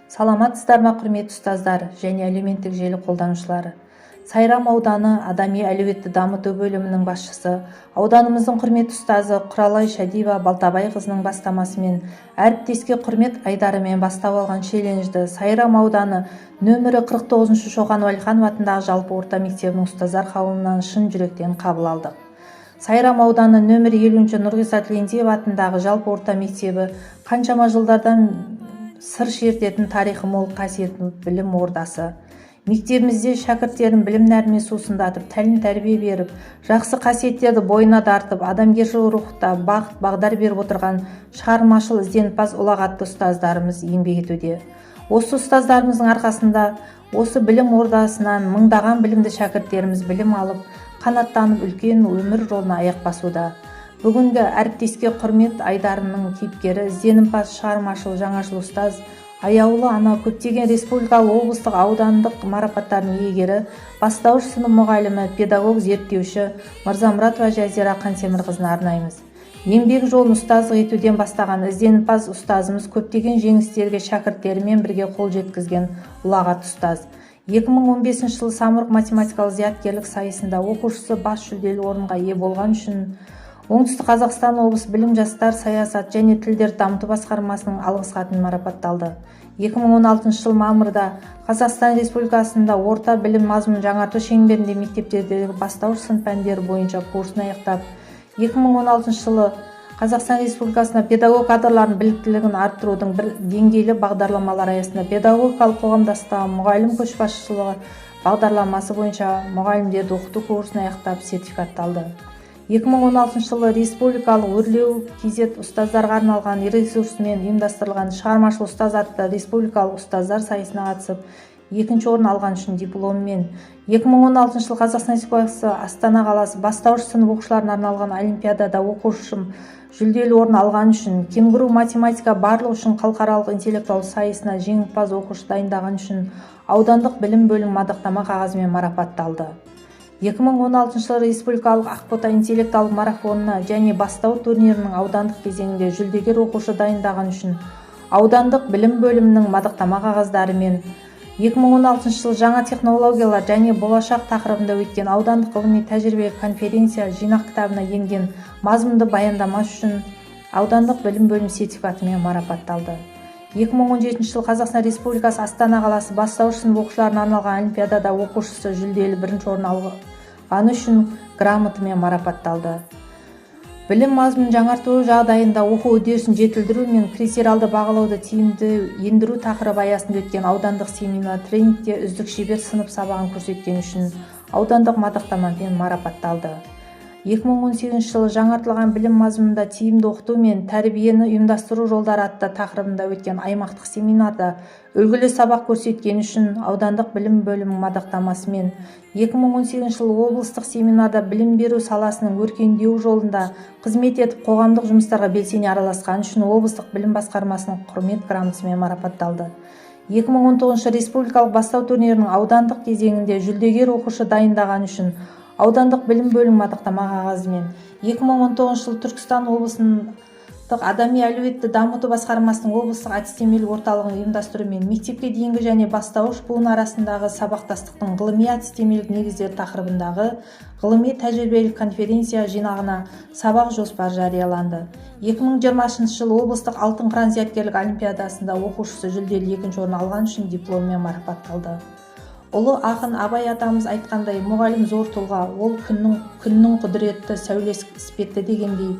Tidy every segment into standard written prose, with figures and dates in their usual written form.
Саламатсыздар ма, құрметті ұстаздар және әлеуметтік желі қолданушылары. Сайрам ауданы адами әлеуетті дамыту бөлімінің басшысы, ауданымыздың құрметті ұстазы Құралай Шадиева Балтабай қызының бастамасымен әріптеске құрмет айдарымен бастау алған челленджді Сайрам ауданы нөмірі 49 Шоқан Уәлиханов атындағы жалпы орта мектебінің ұстаздар қауымынан шын жүректен қабыл алдық. Сайрам ауданы нөмірі 50 Нұрғиса Тілендиев атындағы жалпы орта мектебі қаншама жылдардан сыр шертетін тарихы мол қасиетті білім ордасы. Мектебімізде шәкірттерін білім нәрімен сусындатып, тәлім тәрбие беріп, жақсы қасиеттерді бойына тартып, адамгершілік рухта бағыт бағдар беріп отырған шығармашыл ізденімпаз ұлағатты ұстаздарымыз еңбек етуде. Осы ұстаздарымыздың арқасында осы білім ордасынан мыңдаған білімді шәкірттеріміз білім алып, қанаттанып үлкен өмір жолына аяқ басуда. Бүгінгі әріптеске құрмет айдарының кейіпкері, ізденімпаз, шығармашыл, жаңашыл ұстаз, аяулы ана, көптеген республикалық, облыстық, аудандық марапаттардың иегері, бастауыш сынып мұғалімі, педагог, зерттеуші Мырзамұратова Жазира Қантемірқызына арнаймыз. Еңбек жолын ұстаздық етуден бастаған ізденімпаз ұстазымыз көптеген жеңістерге шәкірттерімен бірге қол жеткізген ұлағатты ұстаз. 2015 жылы самұрық математикалық зияткерлік сайысында оқушысы бас жүлделі орынға ие болған үшін Оңтүстік Қазақстан облысы білім жастар саясат және тілдерді дамыту басқармасының алғыс хатымен марапатталды. 2016 жыл мамырда Қазақстан Республикасында орта білім мазмұнын жаңарту шеңберінде мектептердегі бастауыш сынып пәндері бойынша курсын аяқтап, 2016 жылы Қазақстан Республикасында педагог кадрлардың біліктілігін арттырудың бір деңгейлі бағдарламалар аясында педагогикалық қоғамдастығы мұғалім көшбасшылығы бағдарламасы бойынша мұғалімдерді оқыту курсын аяқтап сертификатталды. 2016 жылы республикалық өрлеу кезет ұстаздарға арналған ресурсымен ұйымдастырылған шығармашыл ұстаз атты республикалық ұстаздар сайысына қатысып, екінші орын алған үшін дипломмен. 2016 жылы Қазақстан Республикасы Астана қаласы бастауыш сынып оқушыларына арналған олимпиадада оқушым жүлделі орын алған үшін, кенгуру математика барлық үшін халықаралық интеллектуалды сайысына жеңімпаз оқушы дайындаған үшін аудандық білім бөлімі мадақтама қағазымен марапатталды. 2016 жылы республикалық ақбота интеллектуалдық марафонына және бастау турнирінің аудандық кезеңінде жүлдегер оқушы дайындаған үшін аудандық білім бөлімінің мадақтама қағаздарымен, 2016 жылы жаңа технологиялар және болашақ тақырыбында өткен аудандық ғылыми тәжірибелік конференция жинақ кітабына енген мазмұнды баяндама үшін аудандық білім бөлімі сертификатымен марапатталды. 2017 жылы Қазақстан Республикасы Астана қаласы бастауыш сынып оқушыларына арналған олимпиадада оқушысы жүлделі бірінші орын алғаны үшін грамотамен марапатталды. Білім мазмұнын жаңарту жағдайында оқу үдерісін жетілдіру мен критериалды бағалауды тиімді ендіру тақырыбы аясында өткен аудандық семинар тренингте үздік шебер сынып сабағын көрсеткен үшін аудандық мадақтамамен марапатталды. 2018 жылы жаңартылған білім мазмұнында тиімді оқыту мен тәрбиені ұйымдастыру жолдары атты тақырыбында өткен аймақтық семинарда үлгілі сабақ көрсеткен үшін аудандық білім бөлімі мадақтамасымен, 2018 жылы облыстық семинарда білім беру саласының өркендеу жолында қызмет етіп қоғамдық жұмыстарға белсене араласқан үшін облыстық білім басқармасының құрмет грамотасымен марапатталды. 2019 республикалық бастау турнирінің аудандық кезеңінде жүлдегер оқушы дайындаған үшін аудандық білім бөлімі мадақтама қағазымен, 2019 жылы Түркістан облысының адами әлеуетті дамыту басқармасының облыстық әдістемелік орталығын ұйымдастыруымен мектепке дейінгі және бастауыш буын арасындағы сабақтастықтың ғылыми әдістемелік негіздері тақырыбындағы ғылыми тәжірибелік конференция жинағына сабақ жоспар жарияланды. 2020 жылы облыстық алтын қыран зияткерлік олимпиадасында оқушысы жүлделі екінші орын алған үшін дипломмен марапатталды. Ұлы ақын Абай атамыз айтқандай, мұғалім зор тұлға, ол күннің құдіретті сәулесі іспетті дегендей,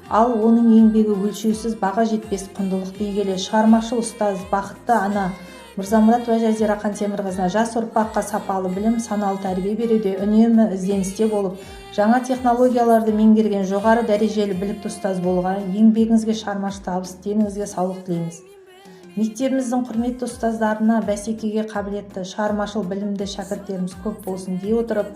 ал оның еңбегі өлшеусіз баға жетпес құндылық дей келе шығармашыл ұстаз, бақытты ана Мырзамұратова Жазира Қантемірқызына жас ұрпаққа сапалы білім, саналы тәрбие беруде үнемі ізденісте болып, жаңа технологияларды меңгерген жоғары дәрежелі білікті ұстаз болуға, еңбегіңізге шығармашылық табыс, деніңізге саулық тілейміз. Мектебіміздің құрметті ұстаздарына бәсекеге қабілетті, шығармашыл білімді шәкірттеріміз көп болсын дей отырып,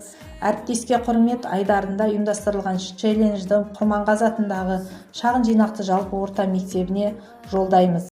әріптеске құрмет айдарында ұйымдастырылған челленджді Құрманғазы атындағы шағын жинақты жалпы орта мектебіне жолдаймыз.